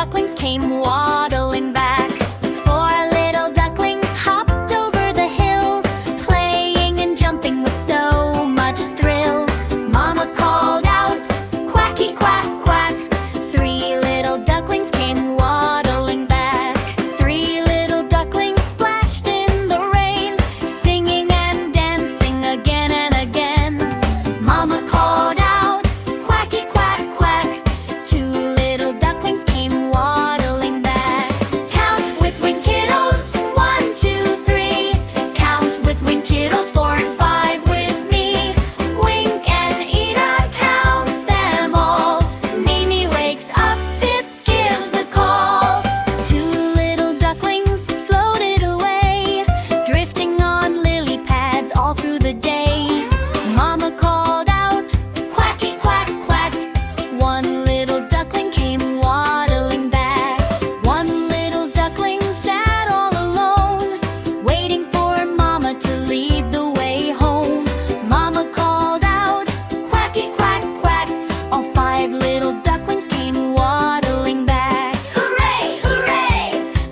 ducklings came waddling back. 4 little ducklings hopped over the hill, playing and jumping with so much thrill. Mama called out, "Quacky, quack, quack." 3 little ducklings came waddling back. 3 little ducklings splashed in the rain, singing and dancing again and again. Mama called out, "Quacky, quack, quack." 2 little ducklings came waddling back. Count with Winkiddos, 1, 2, 3. Count with Winkiddos, 4 and 5 with me. Wink and Ida counts them all. Mimi wakes up, Pip gives a call. 2 little ducklings floated away, drifting on lily pads all through the day. Mama called out, "Quacky, quack, quack." 1 little duckling came waddling back. 1 little duckling sat all alone, waiting for Mama to lead the way home. Mama called out, "Quacky, quack, quack." All 5 little ducklings came waddling back. Hooray, hooray!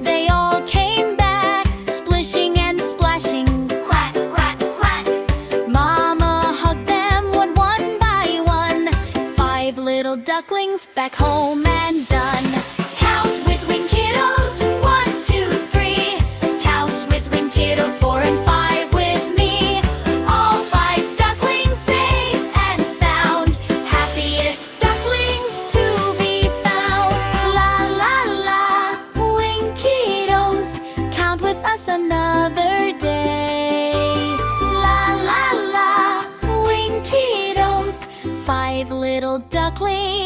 They all came back, splishing and splashing. Quack, quack, quack. Mama hugged them one by one. 5 little ducklings back home and done. Count with Winkiddos, 1, 2, 3. Count with Winkiddos, 4 and 5 with me. All 5 ducklings safe and sound, happiest ducklings to be found. La la la, Winkiddos, count with us another day. La la la, Winkiddos, 5 little ducklings